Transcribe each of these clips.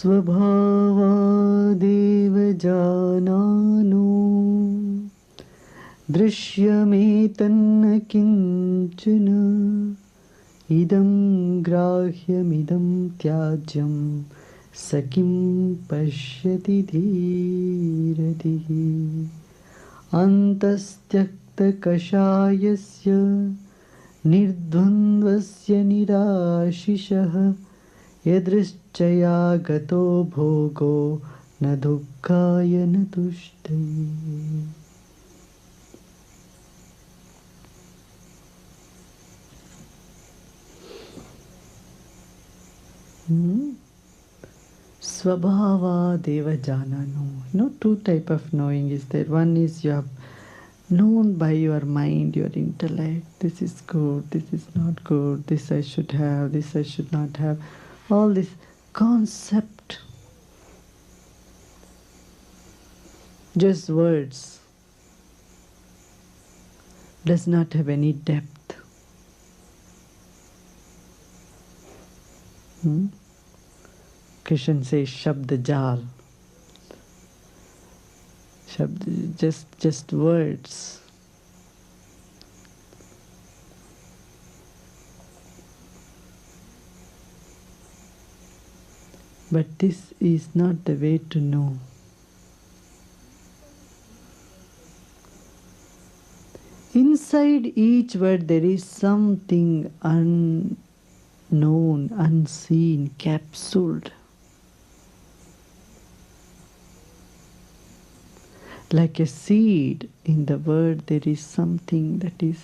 स्वभावादेव जानानो दृश्यमेतन्न kitchen idam grahyamidam tyajam sakim pashyati dhiratihi antastyakta kashayasya nirdvandvasya nirashishah yadrischaya gato bhogo na dukkaya na tushtaye. Svabhava deva janano. Two type of knowing is there. One is you have known by your mind, your intellect. This is good, this is not good, this I should have, this I should not have. All this concept. Just words. Does not have any depth. Krishna says Shabda Jal. Just words. But this is not the way to know. Inside each word there is something unknown, unseen, capsuled. Like a seed in the word, there is something that is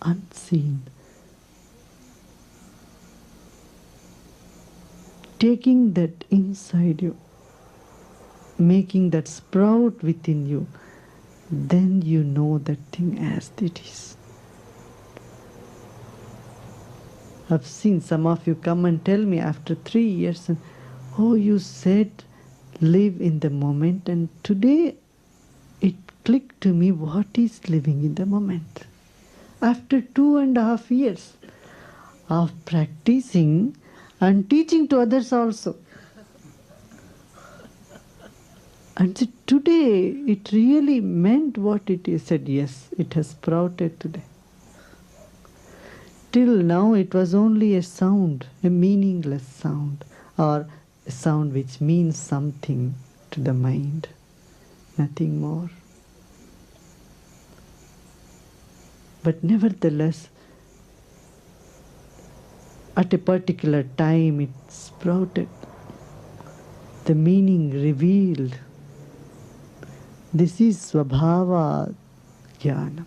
unseen. Taking that inside you, making that sprout within you, then you know that thing as it is. I've seen some of you come and tell me after 3 years, oh, you said live in the moment, and today it clicked to me what is living in the moment. After 2.5 years of practicing and teaching to others also. And so today it really meant what it is. Said yes, it has sprouted today. Till now it was only a sound, a meaningless sound, or a sound which means something to the mind. Nothing more. But nevertheless, at a particular time it sprouted. The meaning revealed. This is Svabhava Jnana.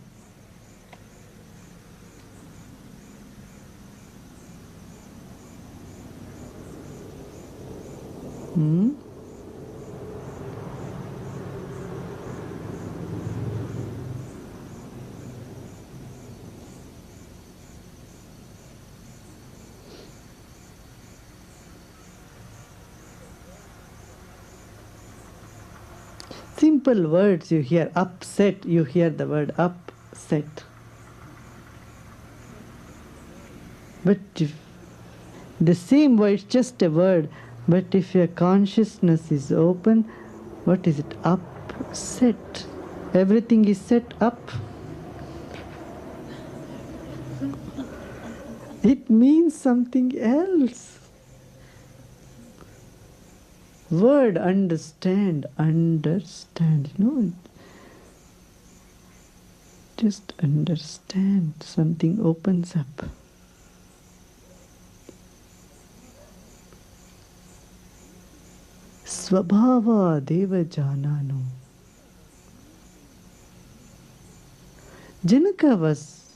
Simple words you hear, upset, you hear the word upset. But if the same word, just a word, but if your consciousness is open, what is it? Upset. Everything is set up. It means something else. Word understand, just understand, something opens up. Svabhava deva janano. Janaka was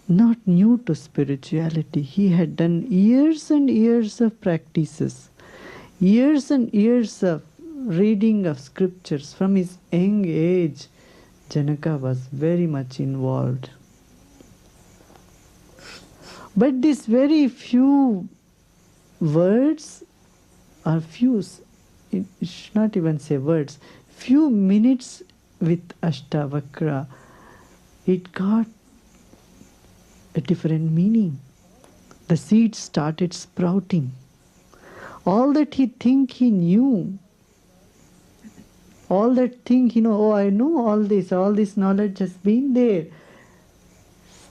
not new to spirituality. He had done years and years of practices. Years and years of reading of scriptures. From his young age, Janaka was very much involved. But these very few words, or few, it should not even say words, few minutes with Ashtavakra, it got a different meaning. The seeds started sprouting. All that he think he knew, all that thing oh, I know all this knowledge has been there,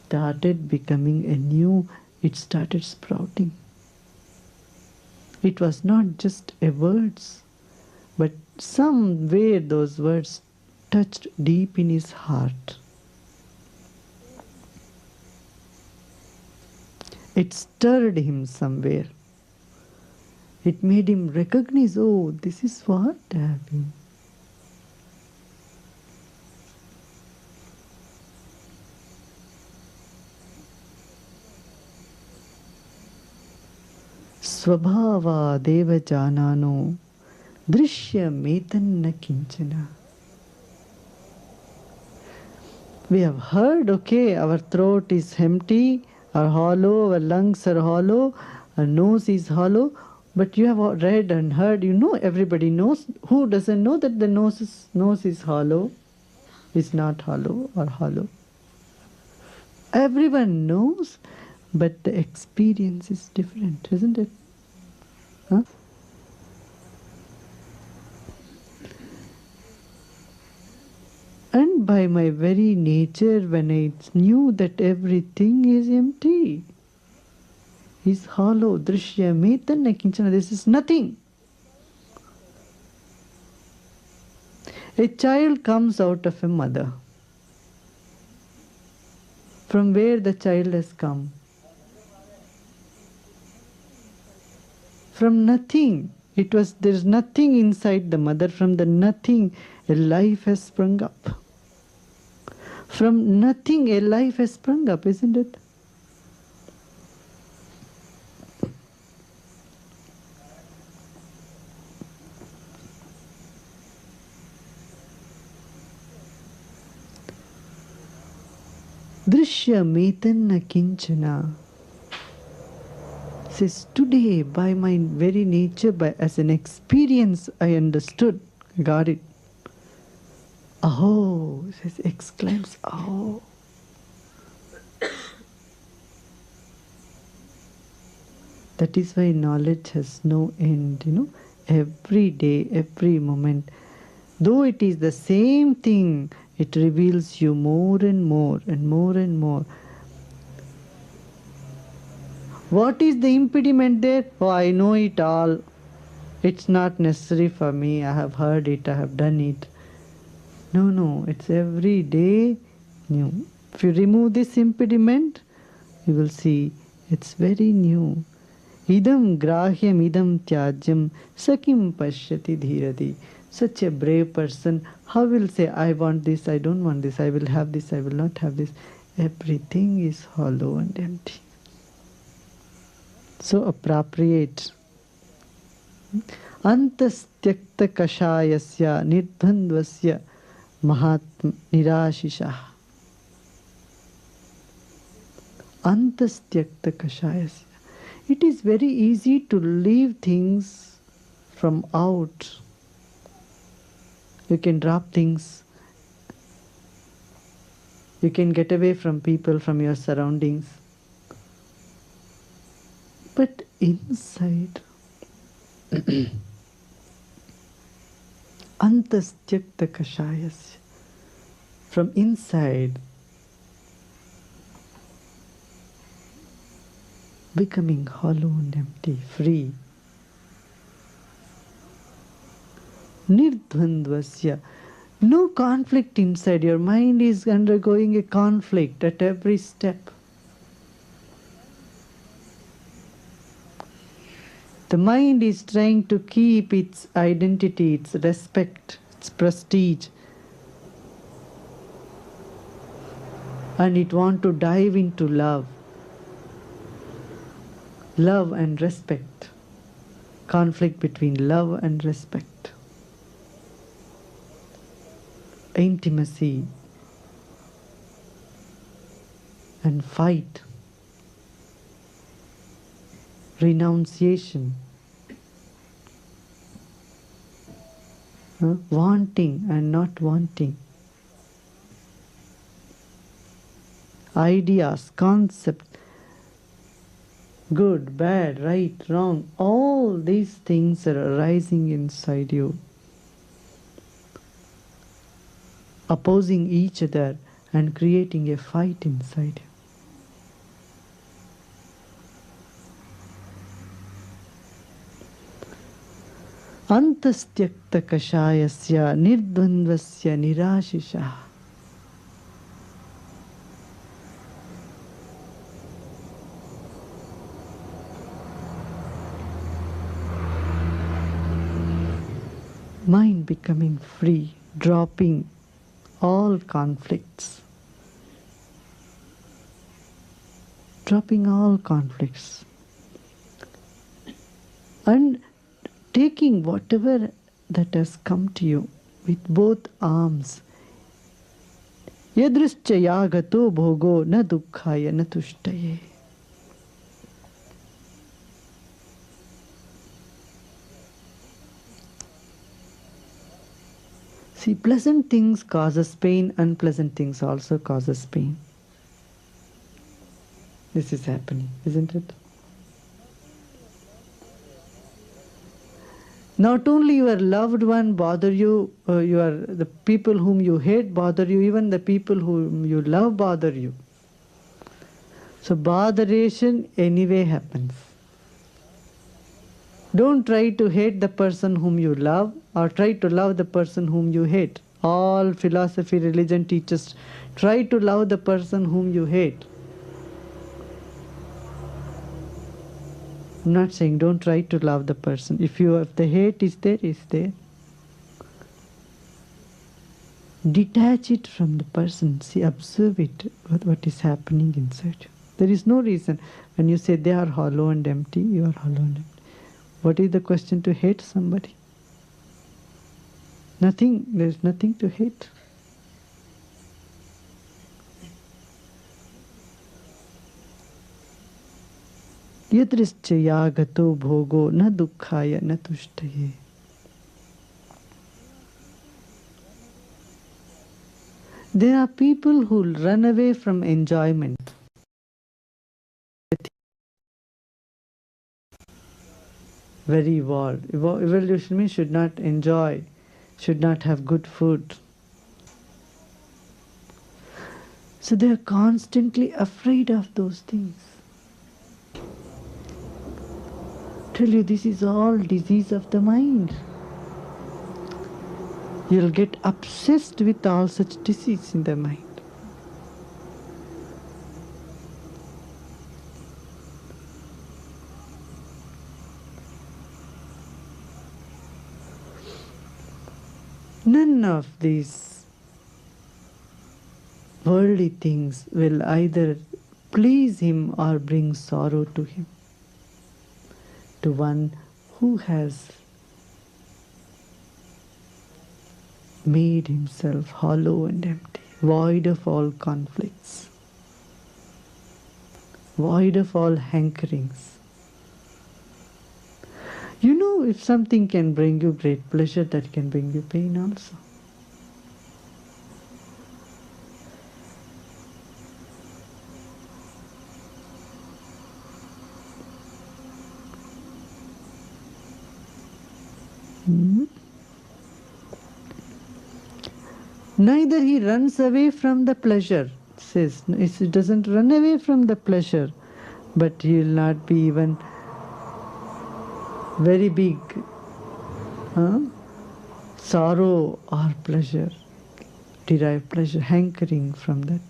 started becoming anew. It started sprouting. It was not just a words, but somewhere those words touched deep in his heart. It stirred him somewhere. It made him recognize, oh, this is what I have been. Svabhava deva janano drishya metanna kinchana. We have heard, okay, our throat is empty, or hollow, our lungs are hollow, our nose is hollow. But you have read and heard, everybody knows. Who doesn't know that the nose is hollow, is not hollow or hollow? Everyone knows, but the experience is different, isn't it? Huh? And by my very nature, when I knew that everything is empty, is hollow, drishya, metanna kinchana, this is nothing. A child comes out of a mother. From where the child has come? From nothing. There's nothing inside the mother. From the nothing, a life has sprung up. From nothing, a life has sprung up, isn't it? Drishya metanna kinchana says, today by my very nature, as an experience, I understood, got it. Oh, says, exclaims, oh. That is why knowledge has no end, every day, every moment. Though it is the same thing, it reveals you more and more and more and more. What is the impediment there? Oh, I know it all. It's not necessary for me. I have heard it. I have done it. No. It's every day new. If you remove this impediment, you will see it's very new. Idam grahyam idam tyajyam sakim pashyati dhirati. Such a brave person, how will say, I want this, I don't want this, I will have this, I will not have this. Everything is hollow and empty. So appropriate. Antastyakta kashayasya nirdhandvasya mahatma nirashishah. Antastyakta kashayasya. It is very easy to leave things from out. You can drop things. You can get away from people, from your surroundings. But inside, antastyakta kashayasya, from inside, becoming hollow and empty, free. Nirdhandvasya. No conflict inside. Your mind is undergoing a conflict at every step. The mind is trying to keep its identity, its respect, its prestige. And it wants to dive into love. Love and respect. Conflict between love and respect. Intimacy and fight, renunciation, wanting and not wanting, ideas, concepts, Good, bad, right, wrong, all these things are arising inside you, opposing each other and creating a fight inside you. Antastyakta kashayasya nirdvandvasya nirashisha. Mind becoming free, dropping all conflicts. Dropping all conflicts. And taking whatever that has come to you with both arms. Yadrischa yagato bhogo na dukkhaya na tushtaye. See, pleasant things causes pain, unpleasant things also causes pain. This is happening, isn't it? Not only your loved one bother you, the people whom you hate bother you, even the people whom you love bother you. So botheration anyway happens. Don't try to hate the person whom you love or try to love the person whom you hate. All philosophy, religion teaches, try to love the person whom you hate. I'm not saying don't try to love the person. If the hate is there, it's there. Detach it from the person. See, observe it, what is happening inside you. There is no reason. When you say they are hollow and empty, you are hollow and empty. What is the question to hate somebody? Nothing. There is nothing to hate. Yadrischa yagato bhogo na dukkhaya na tushtaye. There are people who run away from enjoyment. Very evolved. Evolution means should not enjoy, should not have good food. So they are constantly afraid of those things. Tell you, this is all disease of the mind. You'll get obsessed with all such disease in the mind. None of these worldly things will either please him or bring sorrow to him, to one who has made himself hollow and empty, void of all conflicts, void of all hankerings. You know, if something can bring you great pleasure, that can bring you pain also. Neither he runs away from the pleasure. It says, it doesn't run away from the pleasure, but he will not be even very big sorrow or pleasure, derive pleasure, hankering from that.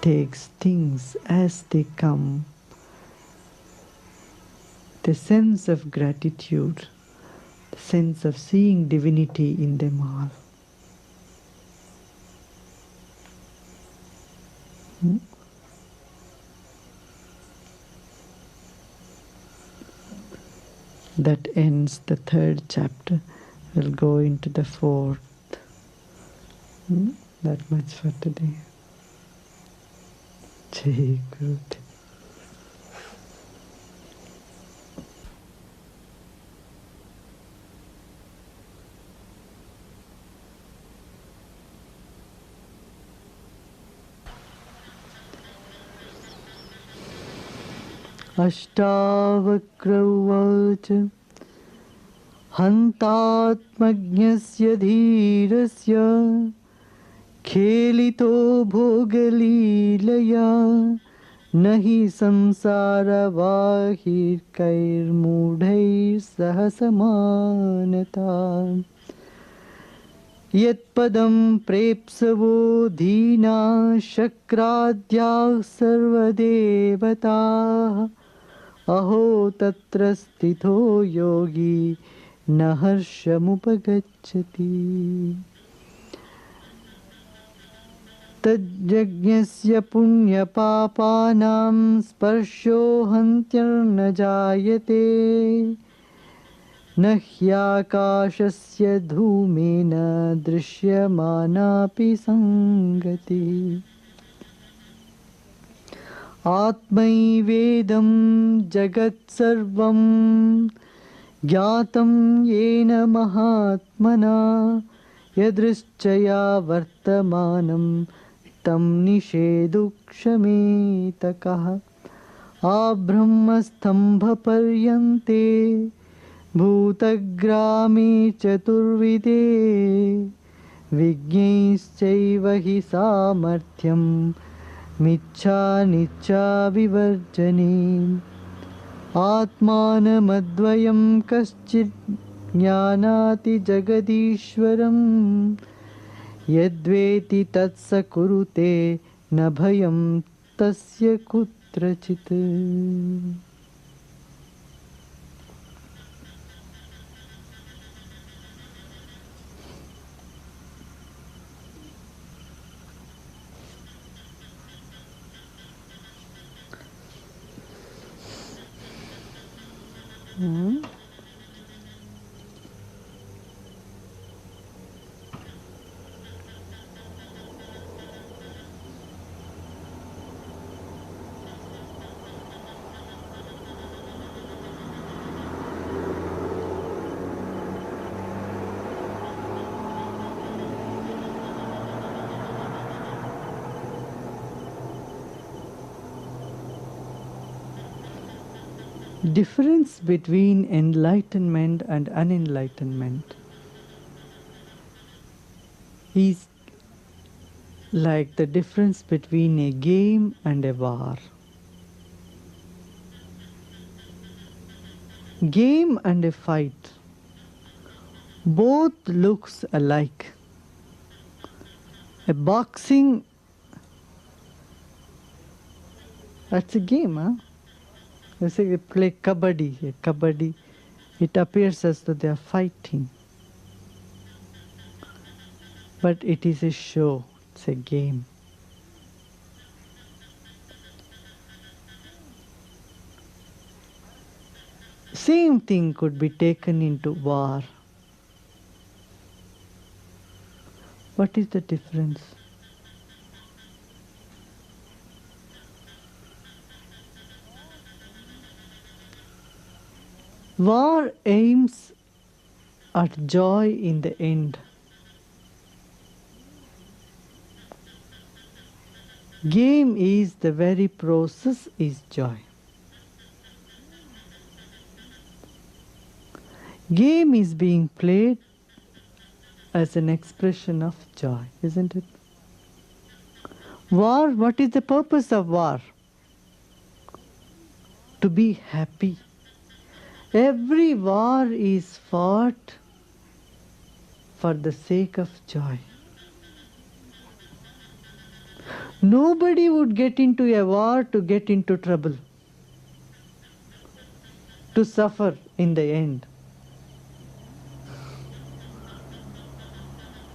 Takes things as they come. The sense of gratitude, the sense of seeing divinity in them all. That ends the 3rd chapter. We'll go into the 4th. That much for today. Jai Gurudev. Ashtavakra uvacha Hantatmajnasya dhirasya Khelito bhogalilaya Nahi samsara vahir kair mudhair sahasamanata Yat padam prepsavo dhina shakradhyah sarvadevata Aho tatra sthito yogi naharshamupagacchati Tajjajnasya punya papanam sparsho hantyar na jayate Nahyakashasya dhumena drishyamanapi sangati Atmaivedam jagat sarvam Gyatam yena mahatmana Yadrischaya vartamanam Tam nishedukshametakaha Abrahmastambha paryante Bhutagrami chaturvide Vijñaischaiva hi samarthyam Michcha nichcha vivarjani Atmanamadvayam kaschid jnanati jagadishwaram Yadveti tatsa kurute nabhayam tasya kutrachit Difference between enlightenment and unenlightenment is like the difference between a game and a war. Game and a fight both looks alike. A boxing, that's a game, huh? Let's say they play kabaddi. Kabaddi, it appears as though they are fighting. But it is a show, it's a game. Same thing could be taken into war. What is the difference? War aims at joy in the end. Game is the very process is joy. Game is being played as an expression of joy, isn't it? War, what is the purpose of war? To be happy. Every war is fought for the sake of joy. Nobody would get into a war to get into trouble, to suffer in the end.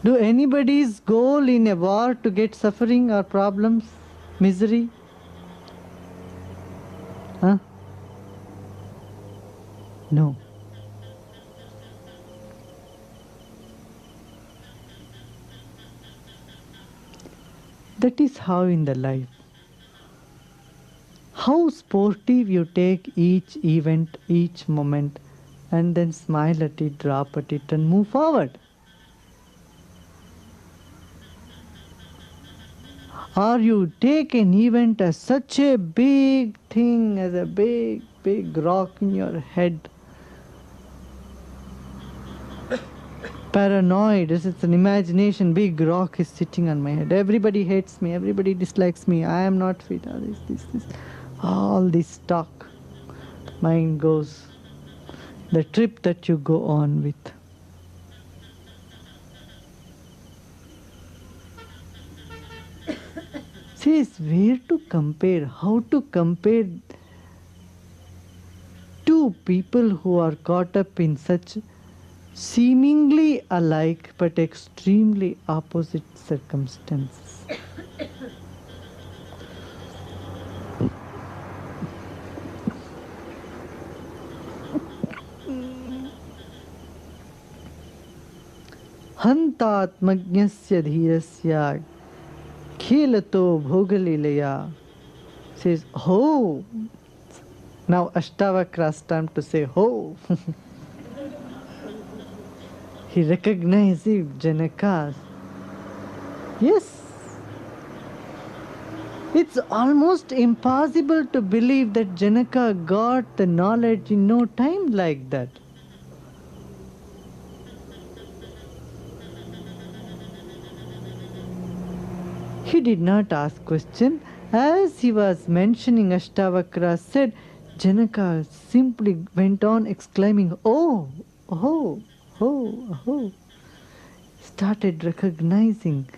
Do anybody's goal in a war to get suffering or problems, misery? Huh? No. That is how in the life. How sportive you take each event, each moment, and then smile at it, drop at it, and move forward. Or you take an event as such a big thing, as a big, big rock in your head. Paranoid, it's an imagination, big rock is sitting on my head. Everybody hates me, everybody dislikes me, I am not fit, all this. All this talk. Mind goes. The trip that you go on with. Says where to compare, how to compare two people who are caught up in such seemingly alike but extremely opposite circumstances. Hantatmagnyasya dhirasya khelato bhogalilaya. Says, ho. Now Ashtavakra time to say, ho. He recognizes Janaka. Yes. It's almost impossible to believe that Janaka got the knowledge in no time like that. He did not ask question. As he was mentioning, Ashtavakra said, Janaka simply went on exclaiming, oh, oh, oh, oh. Started recognizing.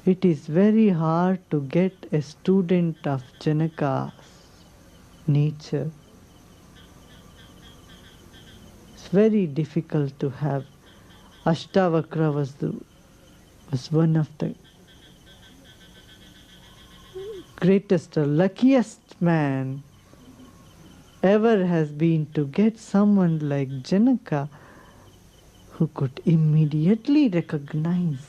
It is very hard to get a student of Janaka's nature. It's very difficult to have. Ashtavakra was one of the greatest or luckiest man ever has been to get someone like Janaka who could immediately recognize.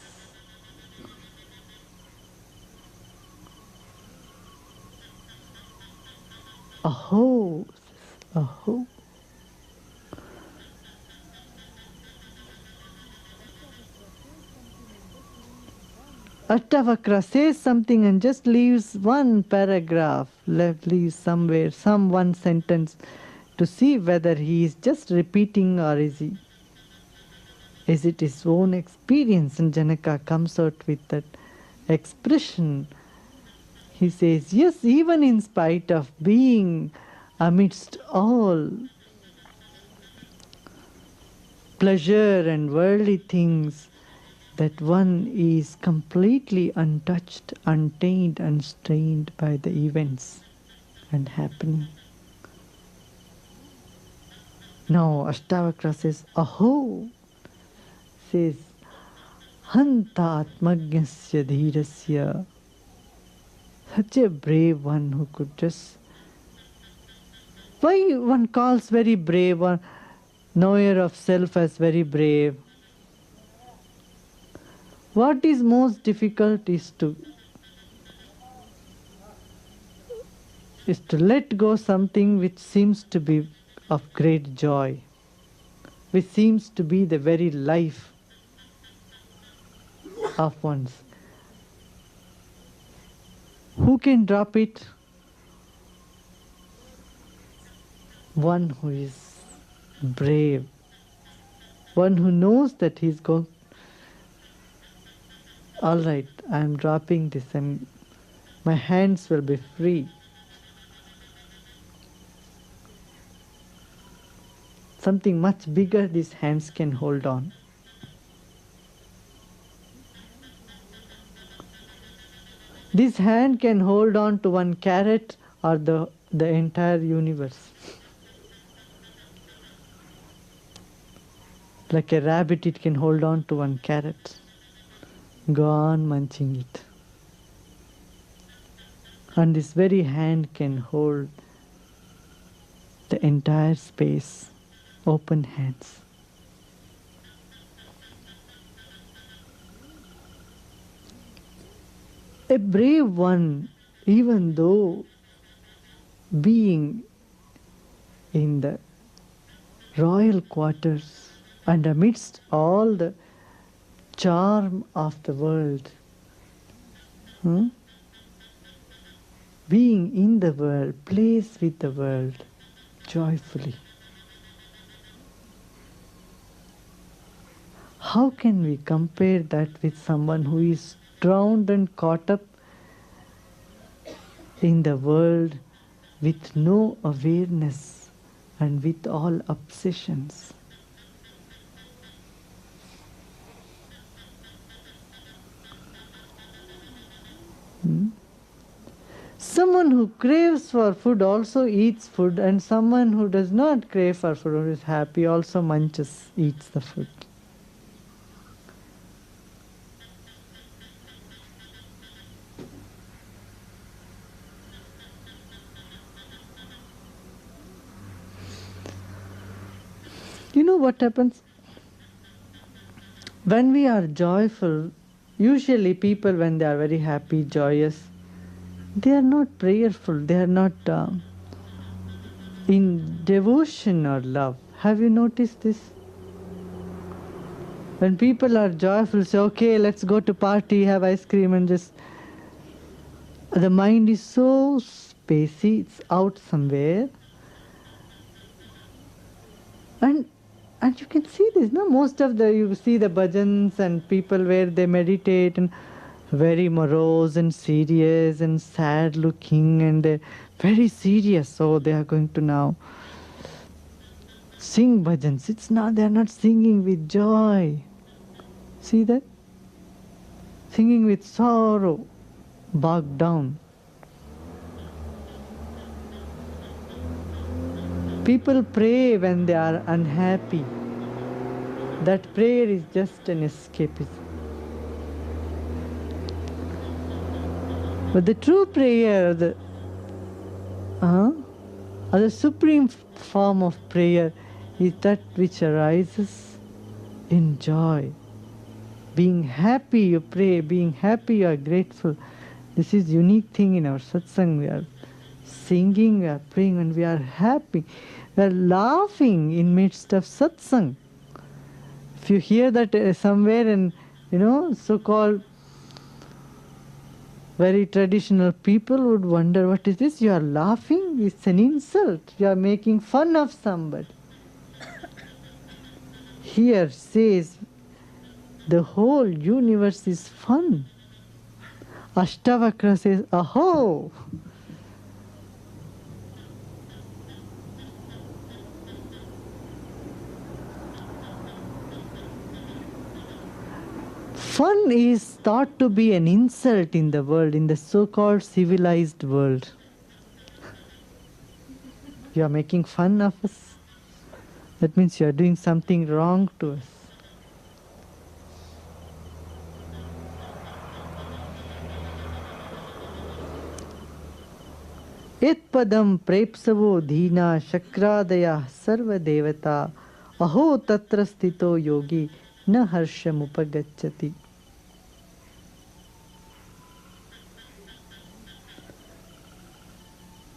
Aho, aho. Ashtavakra says something and just leaves one paragraph, leaves somewhere, some one sentence to see whether he is just repeating or is it his own experience. And Janaka comes out with that expression. He says, yes, even in spite of being amidst all pleasure and worldly things, that one is completely untouched, untainted, unstrained by the events and happening. Now Ashtavakra says, aho, says, hantatmagnyasya dhirasya. Such a brave one who could just... Why one calls very brave, one knower of self as very brave? What is most difficult is to let go something which seems to be of great joy, which seems to be the very life of one's. Who can drop it? One who is brave, one who knows that he's going, all right, I'm dropping this and my hands will be free. Something much bigger these hands can hold on. This hand can hold on to one carrot or the entire universe. Like a rabbit, it can hold on to one carrot. Go on munching it. And this very hand can hold the entire space, open hands. A brave one, even though being in the royal quarters and amidst all the charm of the world, Hmm? Being in the world, plays with the world joyfully. How can we compare that with someone who is drowned and caught up in the world with no awareness and with all obsessions? Hmm? Someone who craves for food also eats food, and someone who does not crave for food or is happy also munches, eats the food. You know what happens? When we are joyful, usually people, when they are very happy, joyous, they are not prayerful, they are not in devotion or love. Have you noticed this? When people are joyful, say, okay, let's go to party, have ice cream, and just the mind is so spacey, it's out somewhere. And you can see this, no? Most of you see the bhajans and people where they meditate and very morose and serious and sad looking and very serious. So they are going to now sing bhajans. It's not, they are not singing with joy. See that? Singing with sorrow, bogged down. People pray when they are unhappy. That prayer is just an escapism. But the true prayer, the supreme form of prayer is that which arises in joy. Being happy you pray, being happy you are grateful. This is unique thing in our satsang. We are singing, we are praying when we are happy. We are laughing in midst of satsang. If you hear that somewhere in, so-called very traditional people would wonder, what is this? You are laughing? It's an insult. You are making fun of somebody. Here says, the whole universe is fun. Ashtavakra says, aho! Fun is thought to be an insult in the world, in the so-called civilized world. You are making fun of us. That means you are doing something wrong to us. Yat padam prepsavo dhina shakradaya sarva devata aho tatra sthito yogi na harsham upagacchati.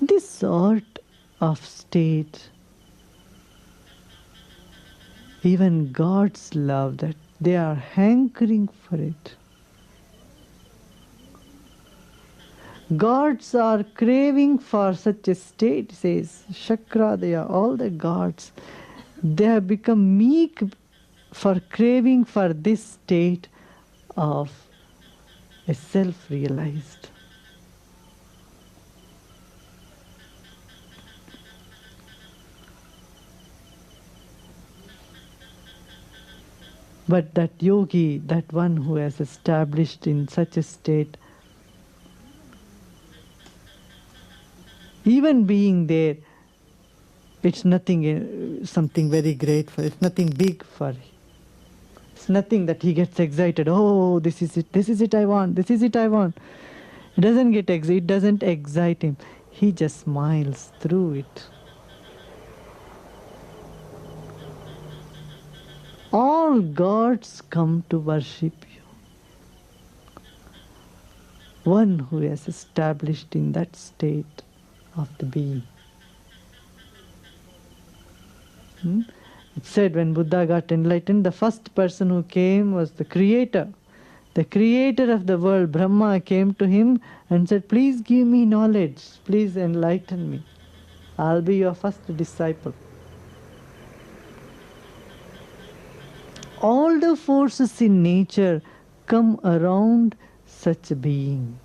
This sort of state, even gods love that. They are hankering for it. Gods are craving for such a state, says Shakradaya, all the gods. They have become meek for craving for this state of a self-realized. But that yogi, that one who has established in such a state, even being there, it's nothing, something very great for, it's nothing big for him. It's nothing that he gets excited, oh, this is it I want, this is it I want. It doesn't excite him. He just smiles through it. All gods come to worship you. One who is established in that state of the being. It said when Buddha got enlightened, the first person who came was the creator. The creator of the world, Brahma, came to him and said, please give me knowledge, please enlighten me. I'll be your first disciple. All the forces in nature come around such a being.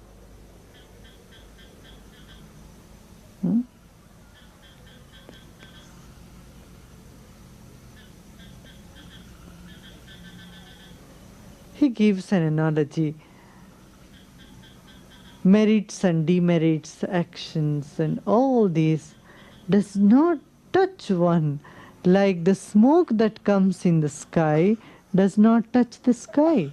He gives an analogy. Merits and demerits, actions and all these does not touch one, like the smoke that comes in the sky does not touch the sky.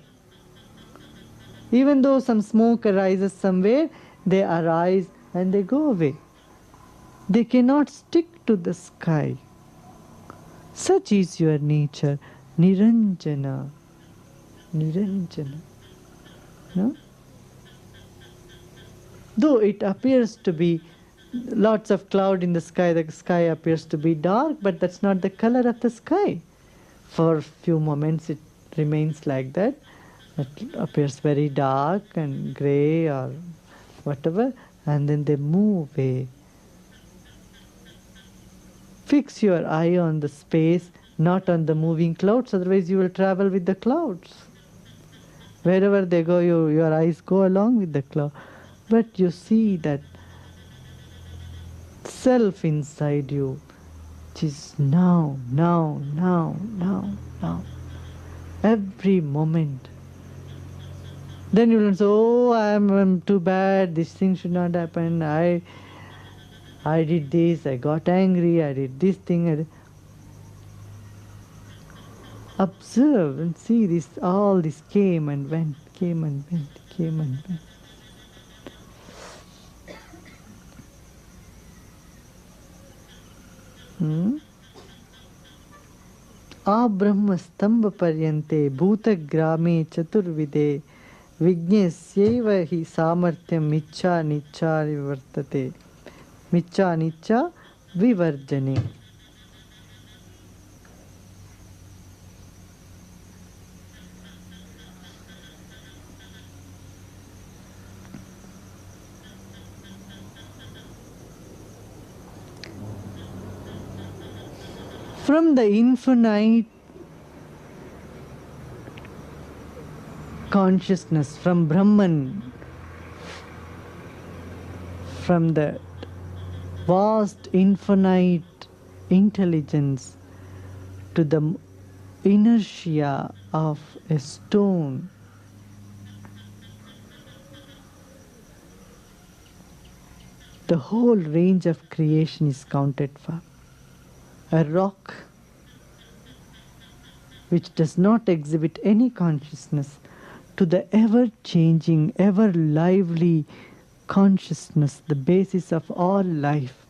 Even though some smoke arises somewhere, they arise and they go away. They cannot stick to the sky. Such is your nature, Niranjana. Niranjana. No? Though it appears to be lots of cloud in the sky appears to be dark, but that's not the color of the sky. For a few moments it remains like that. It appears very dark and grey or whatever, and then they move away. Fix your eye on the space, not on the moving clouds, otherwise you will travel with the clouds. Wherever they go, your eyes go along with the cloud. But you see that self inside you, which is now, every moment. Then you will say, oh, I'm too bad, this thing should not happen, I did this, I got angry, I did this thing. Observe and see this, all this came and went, came and went, came and went. Abrahma stamba paryante bhuta grame chaturvide vignesyeva hi samartyam michcha nichcha vivartate michcha nichcha vivarjane. From the infinite consciousness, from Brahman, from the vast infinite intelligence to the inertia of a stone, the whole range of creation is counted for. A rock which does not exhibit any consciousness to the ever-changing, ever-lively consciousness, the basis of all life.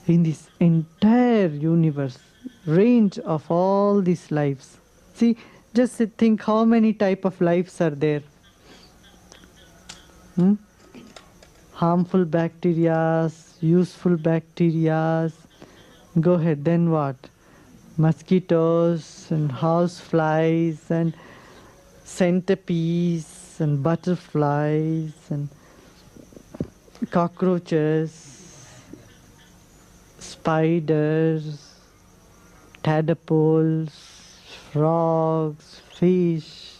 In this entire universe, range of all these lives. See, just think how many type of lives are there. Harmful bacteria, useful bacteria. Go ahead, then what? Mosquitoes and house flies and centipedes and butterflies and cockroaches, spiders, tadpoles, frogs, fish.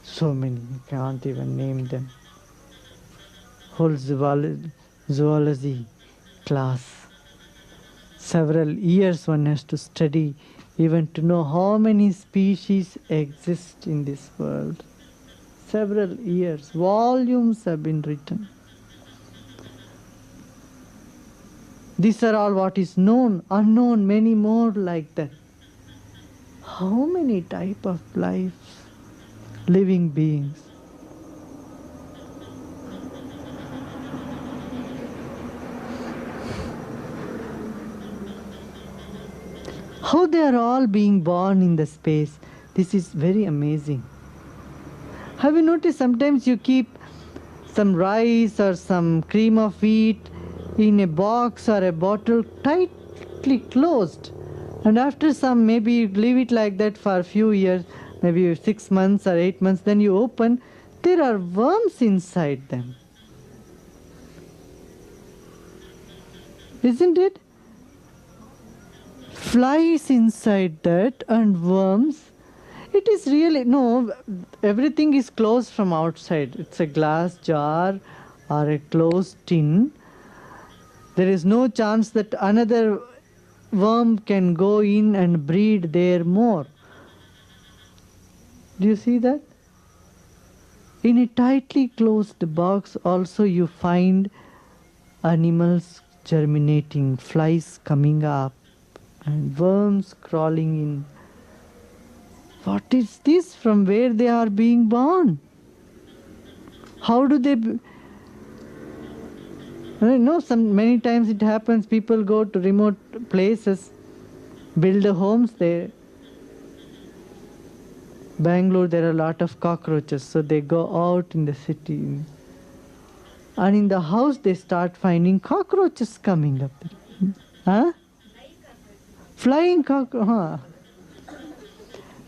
So many, can't even name them. Whole zoology class. Several years one has to study even to know how many species exist in this world. Several years, volumes have been written. These are all what is known, unknown, many more like that. How many type of life, living beings? How they are all being born in the space. This is very amazing. Have you noticed sometimes you keep some rice or some cream of wheat in a box or a bottle tightly closed. And after some, maybe you leave it like that for a few years, maybe 6 months or 8 months, then you open, there are worms inside them. Isn't it? Flies inside that and worms. It is really, no, everything is closed from outside. It's a glass jar or a closed tin. There is no chance that another worm can go in and breed there more. Do you see that? In a tightly closed box also you find animals germinating, flies coming up and worms crawling in. What is this? From where they are being born? How do they... I know many times it happens, people go to remote places, build homes there. Bangalore, there are a lot of cockroaches, so they go out in the city. And in the house they start finding cockroaches coming up there. Huh? Flying cockroach. Huh?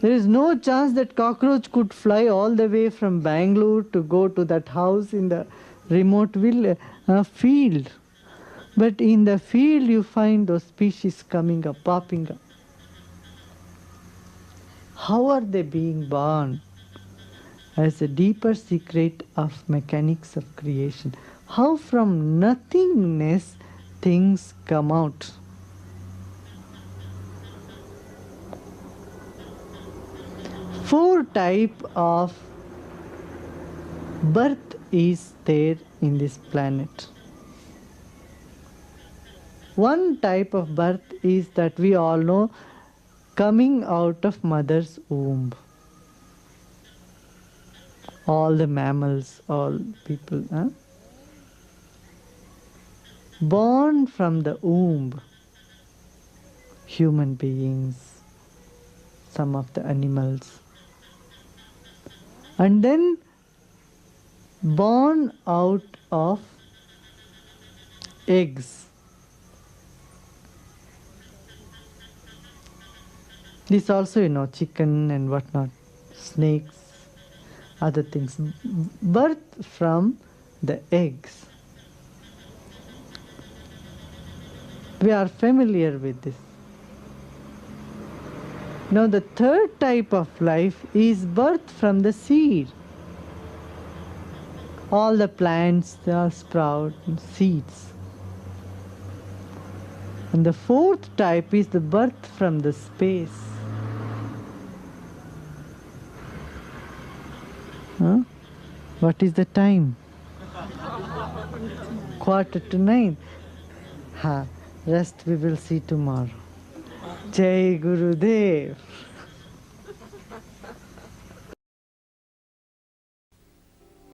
There is no chance that cockroach could fly all the way from Bangalore to go to that house in the remote field. But in the field you find those species coming up, popping up. How are they being born? As a deeper secret of mechanics of creation. How from nothingness things come out. Four types of birth is there in this planet. One type of birth is that we all know, coming out of mother's womb. All the mammals, all people. Born from the womb. Human beings, some of the animals. And then born out of eggs. This also, chicken and whatnot, snakes, other things. Birth from the eggs. We are familiar with this. Now the third type of life is birth from the seed. All the plants, they all sprout and seeds. And the fourth type is the birth from the space. What is the time? 9:15. Rest we will see tomorrow. Jai Gurudev.